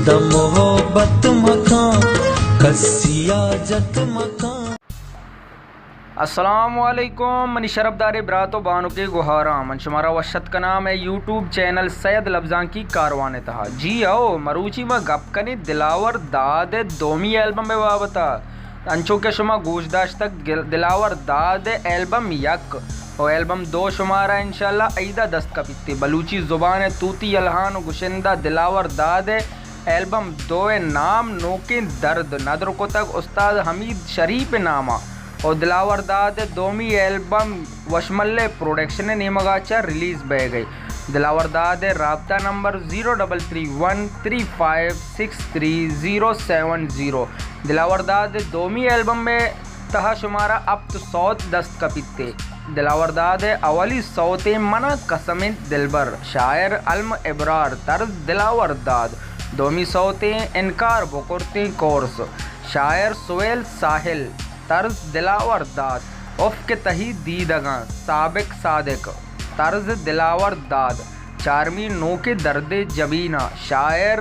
The मोहब्बत मकान कसिया जत मकान। अस्सलामुअलैकुम मनी शरफदारी बरातो बानो के गुहारा मन शुमारा वशत का नाम है यूट्यूब चैनल सैयद लफ्जां की कारवान तहा। जी आओ मरूची में गपकनी दिलावर दाद दोमी एल्बम में वाबता अंचो के शुमा गोशदाश तक दिलावर दाद एल्बम यक और एल्बम दो शुमारा इंशाल्लाह ईदा दस्त का पित्ते बलूची ज़ुबान तूती अलहान गुशिंदा दिलावर दाद एल्बम दो नाम नोके दर्द नदर को तक उस्ताद हमीद शरीफ नामा और दिलावर दाद दोमी एल्बम वशमल्ले प्रोडक्शन नेमगाचा रिलीज़ बह गई। दिलावर दाद राब्ता नंबर 0313563070। दिलावर दाद दोमी एल्बम में तहा शुमारा अब तो सौत दस्त का पित्ते दिलावर दाद अवली सौते मना कसम दिलबर शायर अलम इब्रार तर्ज दिलावर दाद दोमी सौते इनकार बकुरते कोर्स शायर सुहेल साहिल तर्ज दिलावर दाद उफ के तही दीदगा साबिक सादिक तर्ज दिलावर दाद चारमी नो के दर्द जबीना शायर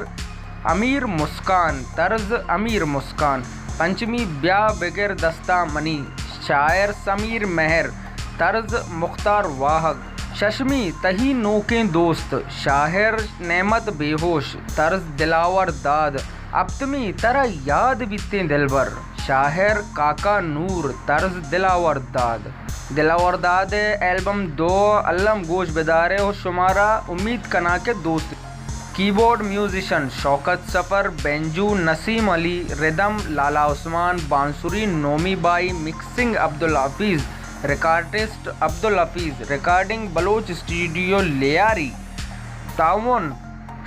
अमीर मुस्कान तर्ज अमीर मुस्कान। पंचमी ब्या बिगर दस्ता मनी शायर समीर महर तर्ज मुख्तार वाहक। शशमी तही नो के दोस्त शायर नेमत बेहोश तर्ज दिलावर दाद। अब्तमी तरह याद बीते दिलबर शायर काका नूर तर्ज दिलावर दाद। दिलावर दाद एल्बम दो अल्लम गोश बेदारे हो शुमारा उम्मीद कना के दोस्त कीबोर्ड म्यूजिशियन शौकत सफ़र बेंजू नसीम अली रिदम लाला उस्मान बांसुरी नोमी बाई mixing Abdul Hafeez recordist Abdul Hafeez recording Baloch studio Lyari town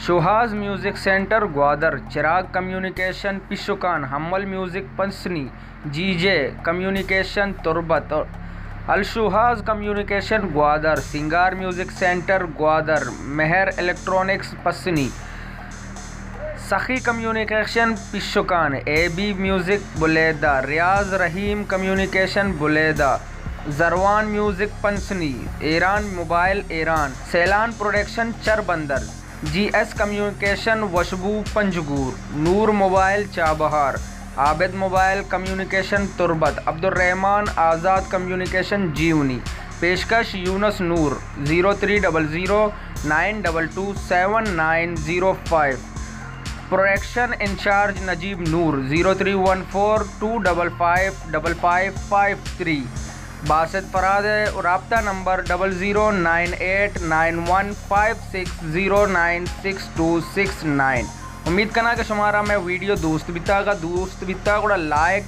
Shuhaj music centre Gwadar Chirag communication Pishukan Hamal music Pasni GJ communication Turbat Alshuhaj communication Gwadar Singar music centre Gwadar Mehar electronics Pasni Sakhi communication Pishukan AB music Buleda Riaz Rahim communication Buleda Jarwan music Pasni Iran mobile Iran Sailan production Charbandar GS communication Washbu Panjgur नूर mobile Chabahar Abid mobile communication Turbat Abdurrahman Azad communication Jiwani पेशकश Younus Noor 0300922790 production incharge Najeeb Noor 0314255553 Farad फराद राब्ता number 00989156096269। उम्मीद करना कि शुमारा मैं video दोस्त बिता को लाइक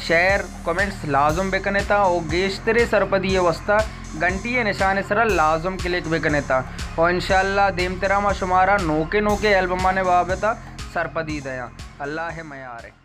शेयर कमेंट्स लाजम बेकने था और गेश्तरे सरपदी वस्ता घंटी निशान सर लाजम क्लिक बेकने था और इंशाल्लाह देम तेरा शुमारा नोके एल्बम ने वाबता सरपदी दया अल्लाह मयार।